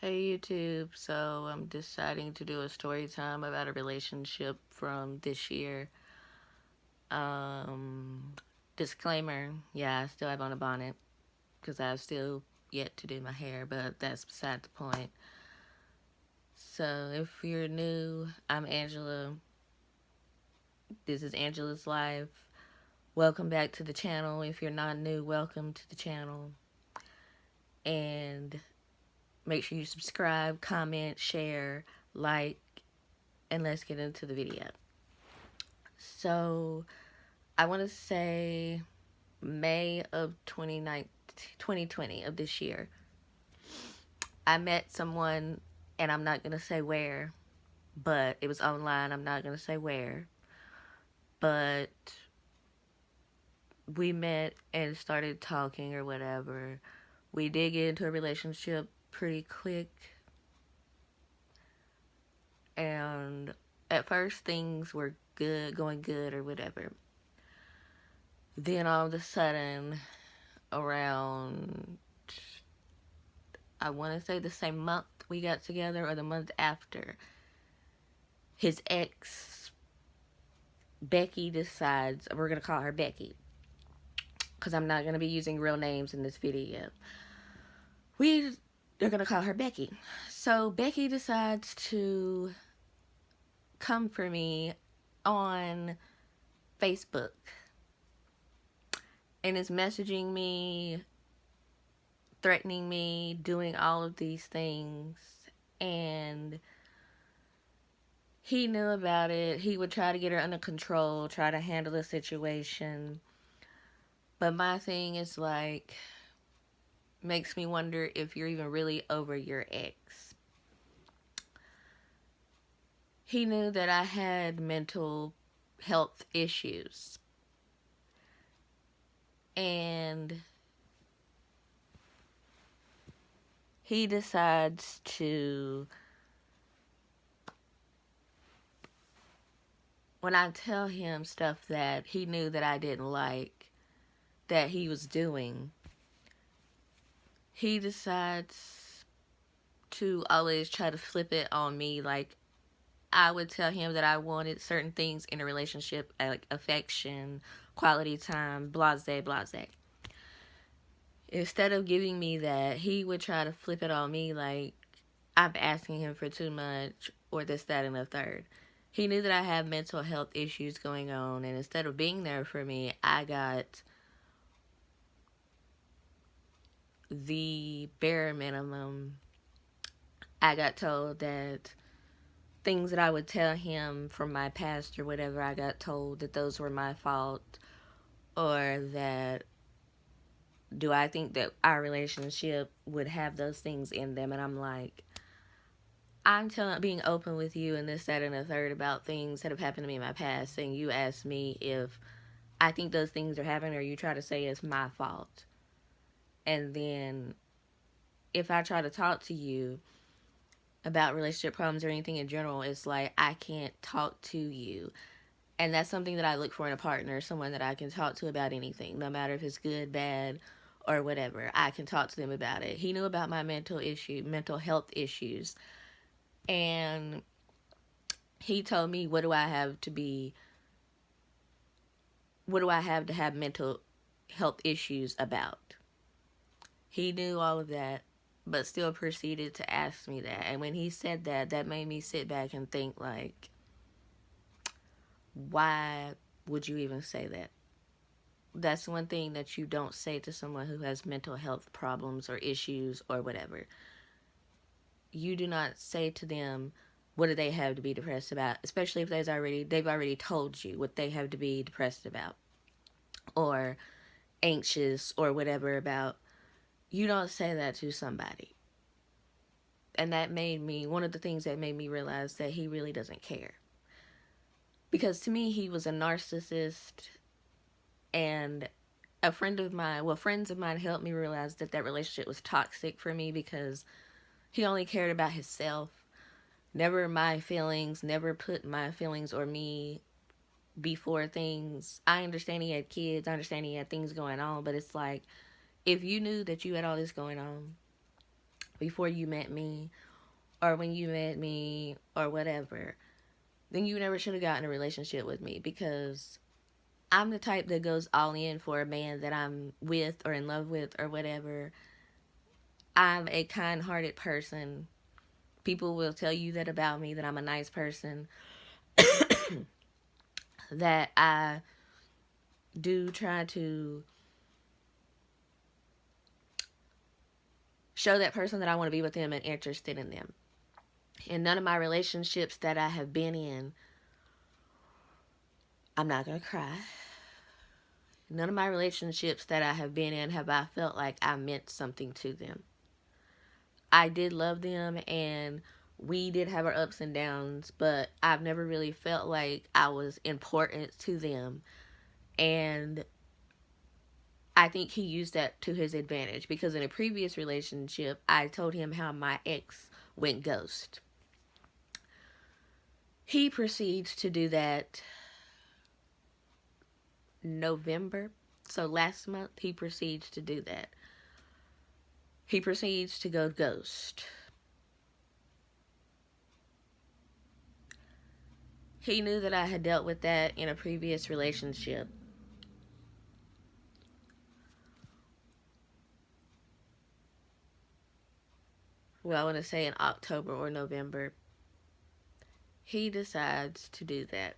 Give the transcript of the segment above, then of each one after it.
Hey YouTube, so I'm deciding to do a story time about a relationship from this year. Um, Disclaimer, yeah, I still have on a bonnet because I've still yet to do my hair, but that's beside the point. So if you're new, I'm Angela. This is Angela's Life. Welcome back to the channel. If you're not new, welcome to the channel. And make sure you subscribe, comment, share, like, and let's get into the video. So I want to say May of 2020 of this year. I met someone, and I'm not going to say where, but it was online. I'm not going to say where. But we met and started talking or whatever. We did get into a relationship pretty quick. And at first things were good, going good or whatever. Then all of a sudden, around, I want to say the same month we got together or the month after, his ex, Becky, decides, we're going to call her Becky because I'm not going to be using real names in this video. They're going to call her Becky. So Becky decides to come for me on Facebook and is messaging me, threatening me, doing all of these things. And he knew about it. He would try to get her under control, try to handle the situation. But my thing is like, makes me wonder if you're even really over your ex. He knew that I had mental health issues. And he decides to, when I tell him stuff that he knew that I didn't like, that he was doing, he decides to always try to flip it on me. Like, I would tell him that I wanted certain things in a relationship, like affection, quality time, blase, blase. Instead of giving me that, he would try to flip it on me like I'm asking him for too much or this, that, and the third. He knew that I had mental health issues going on, and instead of being there for me, I got the bare minimum. I got told that things that I would tell him from my past or whatever, I got told that those were my fault, or that do I think that our relationship would have those things in them. And I'm like, being open with you and this, that, and the third about things that have happened to me in my past, and you ask me if I think those things are happening, or you try to say it's my fault. And then if I try to talk to you about relationship problems or anything in general, it's like I can't talk to you. And that's something that I look for in a partner, someone that I can talk to about anything, no matter if it's good, bad, or whatever. I can talk to them about it. He knew about my mental health issues. And he told me, what do I have to have mental health issues about? He knew all of that, but still proceeded to ask me that. And when he said that, that made me sit back and think, like, why would you even say that? That's one thing that you don't say to someone who has mental health problems or issues or whatever. You do not say to them, what do they have to be depressed about? Especially if they've already told you what they have to be depressed about or anxious or whatever about. You don't say that to somebody. And that made me, one of the things that made me realize that he really doesn't care. Because to me, he was a narcissist. And friends of mine helped me realize that that relationship was toxic for me, because he only cared about himself, never my feelings, never put my feelings or me before things. I understand he had kids, I understand he had things going on, but it's like, if you knew that you had all this going on before you met me, or when you met me, or whatever, then you never should have gotten a relationship with me, because I'm the type that goes all in for a man that I'm with or in love with or whatever. I'm a kind hearted person. People will tell you that about me, that I'm a nice person, that I do try to show that person that I want to be with them and interested in them. In none of my relationships that I have been in, I'm not going to cry. None of my relationships that I have been in have I felt like I meant something to them. I did love them, and we did have our ups and downs, but I've never really felt like I was important to them. And I think he used that to his advantage, because in a previous relationship, I told him how my ex went ghost. He proceeds to do that November. So last month, he proceeds to do that. He proceeds to go ghost. He knew that I had dealt with that in a previous relationship. Well, I want to say in October or November. He decides to do that.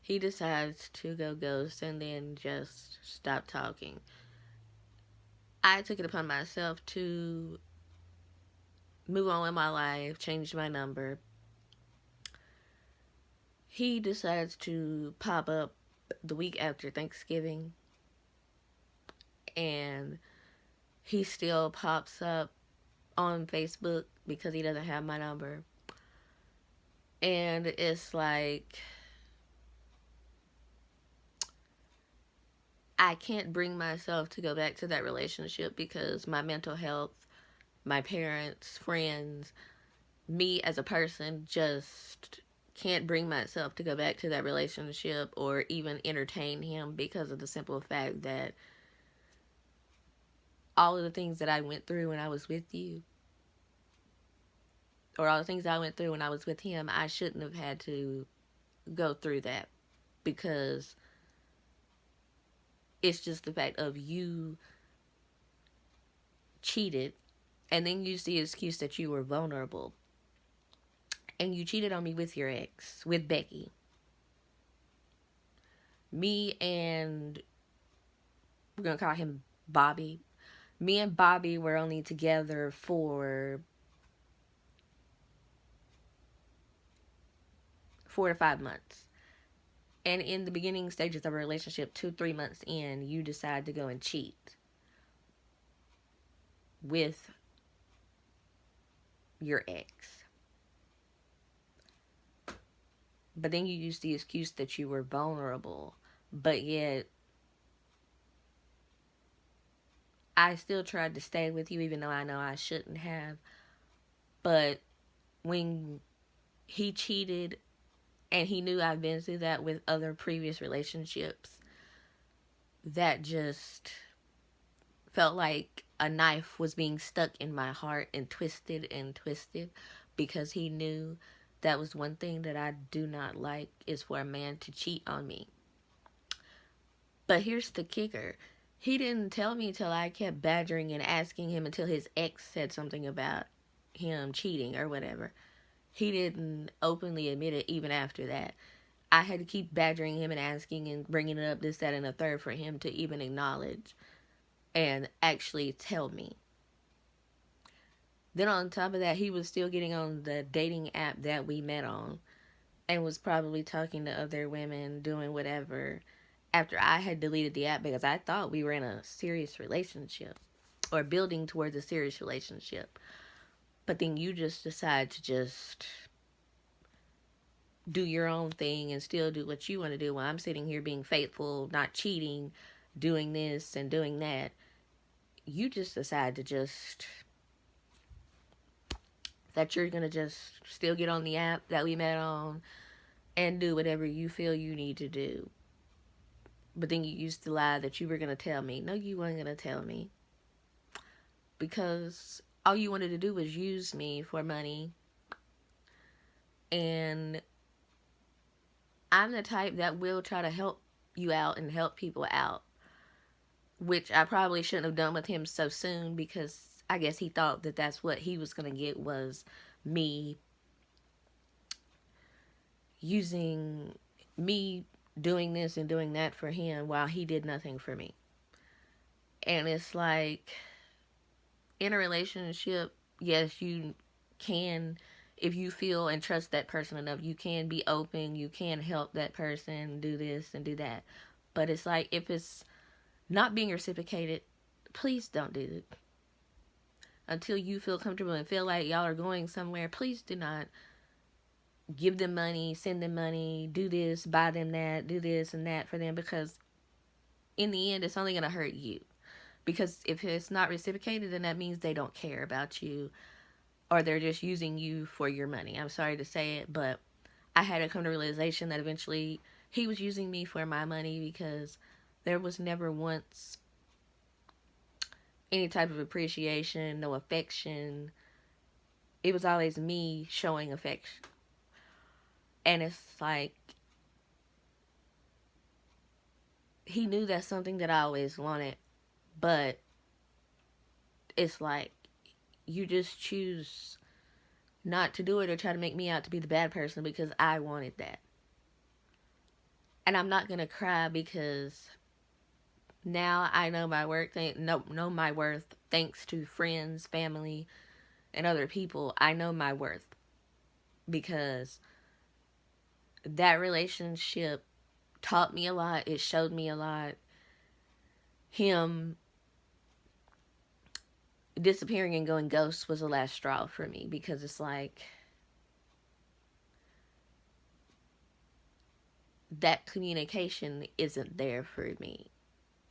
He decides to go ghost and then just stop talking. I took it upon myself to move on with my life, change my number. He decides to pop up the week after Thanksgiving, and he still pops up on Facebook because he doesn't have my number. And it's like, I can't bring myself to go back to that relationship, because my mental health, my parents, friends, me as a person, just can't bring myself to go back to that relationship or even entertain him, because of the simple fact that all of the things that I went through when I was with you, or all the things I went through when I was with him, I shouldn't have had to go through that, because it's just the fact of you cheated and then used the excuse that you were vulnerable. And you cheated on me with your ex, with Becky. Me and, we're going to call him Bobby. Me and Bobby were only together for 4 to 5 months. And in the beginning stages of a relationship, 2-3 months in, you decide to go and cheat with your ex. But then you use the excuse that you were vulnerable. But yet, I still tried to stay with you, even though I know I shouldn't have. But when he cheated, and he knew I've been through that with other previous relationships, that just felt like a knife was being stuck in my heart and twisted, because he knew that was one thing that I do not like, is for a man to cheat on me. But here's the kicker. He didn't tell me till I kept badgering and asking him, until his ex said something about him cheating or whatever. He didn't openly admit it even after that. I had to keep badgering him and asking and bringing it up, this, that, and the third, for him to even acknowledge and actually tell me. Then on top of that, he was still getting on the dating app that we met on, and was probably talking to other women, doing whatever, after I had deleted the app, because I thought we were in a serious relationship, or building towards a serious relationship. But then you just decide to just do your own thing and still do what you want to do, while I'm sitting here being faithful, not cheating, doing this and doing that. You just decide to just, that you're going to just still get on the app that we met on and do whatever you feel you need to do. But then you used to lie that you were going to tell me. No, you weren't going to tell me. because all you wanted to do was use me for money. And I'm the type that will try to help you out and help people out, which I probably shouldn't have done with him so soon, because I guess he thought that that's what he was going to get, was me using me doing this and doing that for him while he did nothing for me. And it's like, in a relationship, yes, you can, if you feel and trust that person enough, you can be open, you can help that person do this and do that. But it's like, if it's not being reciprocated, please don't do it. Until you feel comfortable and feel like y'all are going somewhere, please do not give them money, send them money, do this, buy them that, do this and that for them, because in the end, it's only going to hurt you. Because if it's not reciprocated, then that means they don't care about you, or they're just using you for your money. I'm sorry to say it, but I had to come to realization that eventually he was using me for my money, because there was never once any type of appreciation, no affection. It was always me showing affection. And it's like, he knew that's something that I always wanted, but it's like, you just choose not to do it or try to make me out to be the bad person because I wanted that. And I'm not going to cry, because now I know my worth, know my worth thanks to friends, family, and other people. I know my worth because that relationship taught me a lot. It showed me a lot. Him disappearing and going ghost was the last straw for me, because it's like, that communication isn't there for me.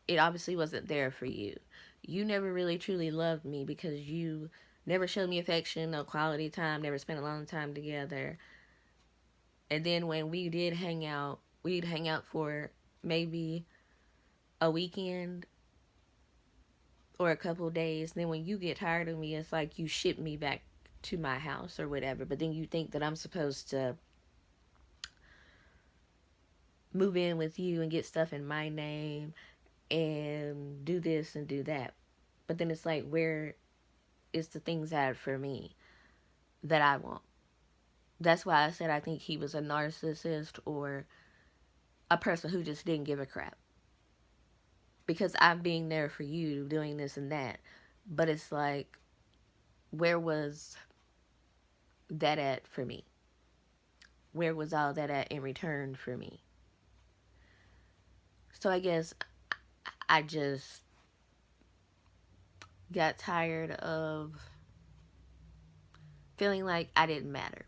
It obviously wasn't there for you. You never really truly loved me, because you never showed me affection, no quality time, never spent a long time together. And then when we did hang out, we'd hang out for maybe a weekend or a couple of days. Then when you get tired of me, it's like you ship me back to my house or whatever. But then you think that I'm supposed to move in with you and get stuff in my name and do this and do that. But then it's like, where is the things at for me that I want? That's why I said I think he was a narcissist, or a person who just didn't give a crap. Because I'm being there for you, doing this and that. But it's like, where was that at for me? Where was all that at in return for me? So I guess I just got tired of feeling like I didn't matter.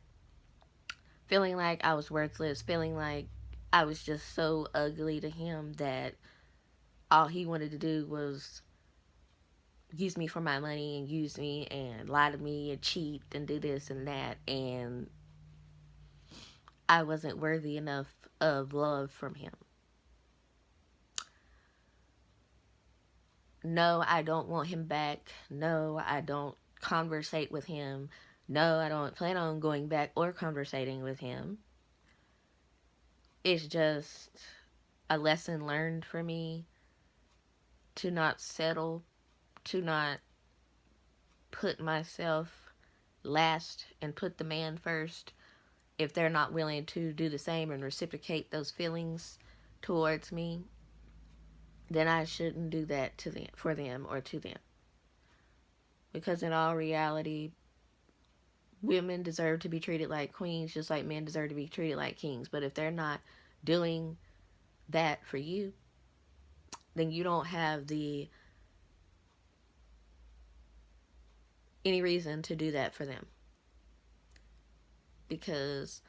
Feeling like I was worthless. Feeling like I was just so ugly to him that all he wanted to do was use me for my money and use me and lie to me and cheat and do this and that. And I wasn't worthy enough of love from him. No, I don't want him back. No, I don't conversate with him. No, I don't plan on going back or conversating with him. It's just a lesson learned for me to not settle, to not put myself last and put the man first if they're not willing to do the same and reciprocate those feelings towards me. Then I shouldn't do that to them, for them, or to them. Because in all reality, women deserve to be treated like queens, just like men deserve to be treated like kings. But if they're not doing that for you, then you don't have any reason to do that for them. Because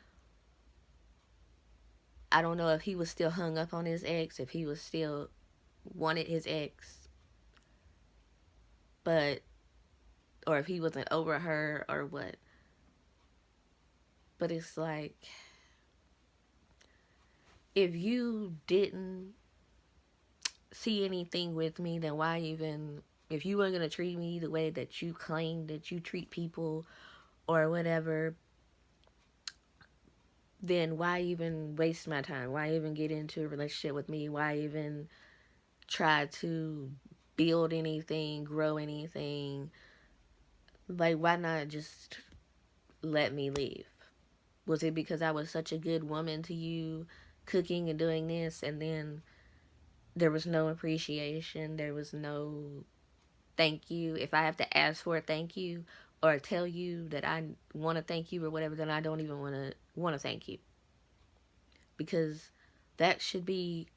I don't know if he was still hung up on his ex, if he was still wanted his ex, but, or if he wasn't over her or what. But it's like, if you didn't see anything with me, then why even If you weren't going to treat me the way that you claim that you treat people or whatever, then why even waste my time? Why even get into a relationship with me? Why even try to build anything, grow anything? Like, why not just let me leave? Was it because I was such a good woman to you, cooking and doing this, and then there was no appreciation? There was no thank you. If I have to ask for a thank you or tell you that I want to thank you or whatever, then I don't even want to thank you, because that should be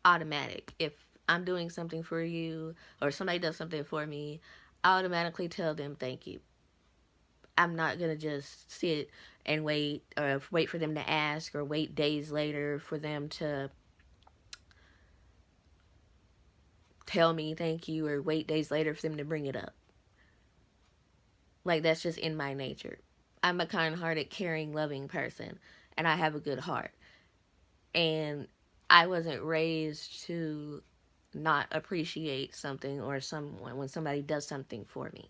automatic. If I'm doing something for you or somebody does something for me, I automatically tell them thank you. I'm not going to just sit and wait, or wait for them to ask, or wait days later for them to tell me thank you, or wait days later for them to bring it up. Like, that's just in my nature. I'm a kind-hearted, caring, loving person, and I have a good heart. And I wasn't raised to not appreciate something or someone when somebody does something for me.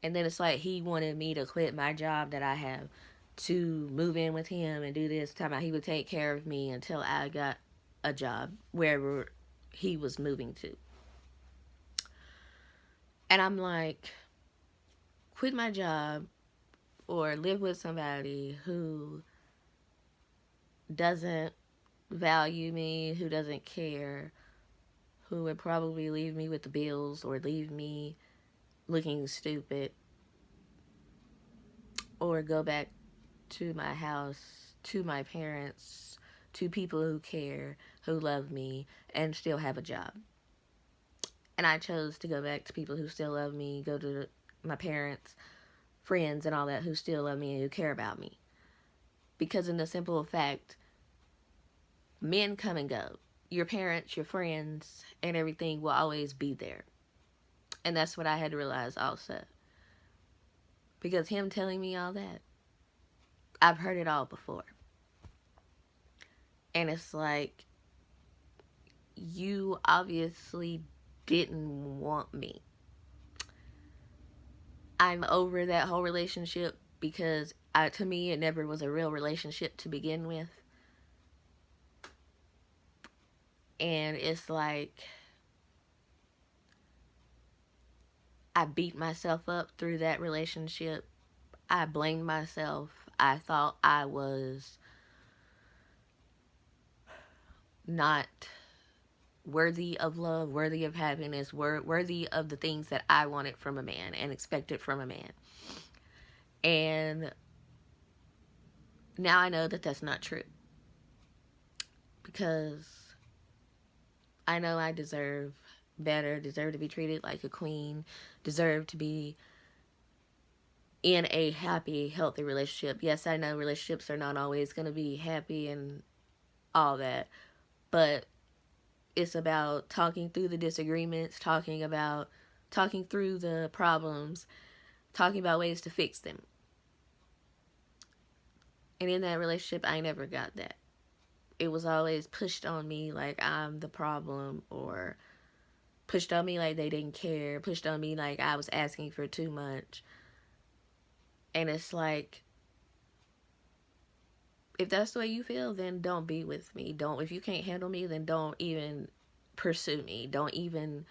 And then it's like he wanted me to quit my job that I have to move in with him and do this. Talking about he would take care of me until I got a job wherever he was moving to. And I'm like, quit my job or live with somebody who doesn't value me, who doesn't care, who would probably leave me with the bills or leave me looking stupid, or go back to my house, to my parents, to people who care, who love me, and still have a job. And I chose to go back to people who still love me, go to my parents, friends, and all that who still love me and who care about me. Because in the simple fact, men come and go. Your parents, your friends, and everything will always be there. And that's what I had to realize also. Because him telling me all that, I've heard it all before. And it's like, you obviously didn't want me. I'm over that whole relationship because to me, it never was a real relationship to begin with. And it's like, I beat myself up through that relationship. I blamed myself. I thought I was not worthy of love, worthy of happiness, worthy of the things that I wanted from a man and expected from a man. And now I know that that's not true. Because I know I deserve better, deserve to be treated like a queen, deserve to be in a happy, healthy relationship. Yes, I know relationships are not always going to be happy and all that, but it's about talking through the disagreements, talking through the problems, talking about ways to fix them. And in that relationship, I never got that. It was always pushed on me like I'm the problem, or pushed on me like they didn't care, pushed on me like I was asking for too much. And it's like, if that's the way you feel, then don't be with me. If you can't handle me, then don't even pursue me. Don't even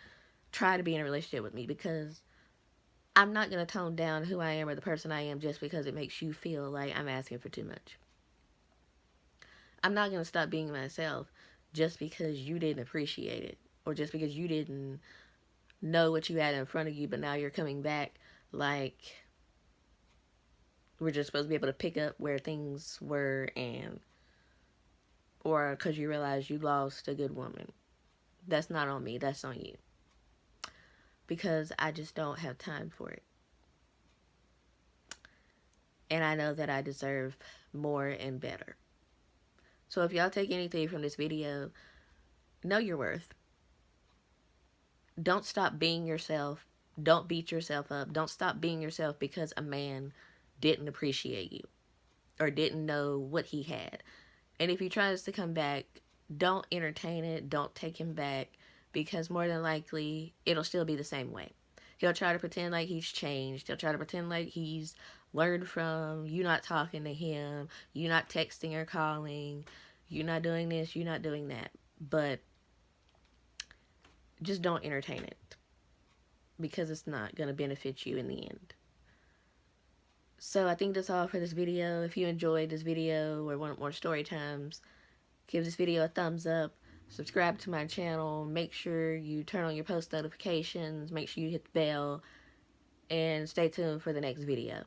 try to be in a relationship with me, because I'm not going to tone down who I am or the person I am just because it makes you feel like I'm asking for too much. I'm not going to stop being myself just because you didn't appreciate it, or just because you didn't know what you had in front of you, but now you're coming back like we're just supposed to be able to pick up where things were, or because you realize you lost a good woman. That's not on me, that's on you. Because I just don't have time for it. And I know that I deserve more and better. So if y'all take anything from this video, know your worth. Don't stop being yourself. Don't beat yourself up. Don't stop being yourself because a man didn't appreciate you or didn't know what he had. And if he tries to come back, don't entertain it. Don't take him back, because more than likely it'll still be the same way. He'll try to pretend like he's changed. He'll try to pretend like he's learned from you not talking to him, you not texting or calling, you not doing this, you not doing that. But just don't entertain it, because it's not going to benefit you in the end. So I think that's all for this video. If you enjoyed this video or want more story times, give this video a thumbs up, subscribe to my channel, make sure you turn on your post notifications, make sure you hit the bell, and stay tuned for the next video.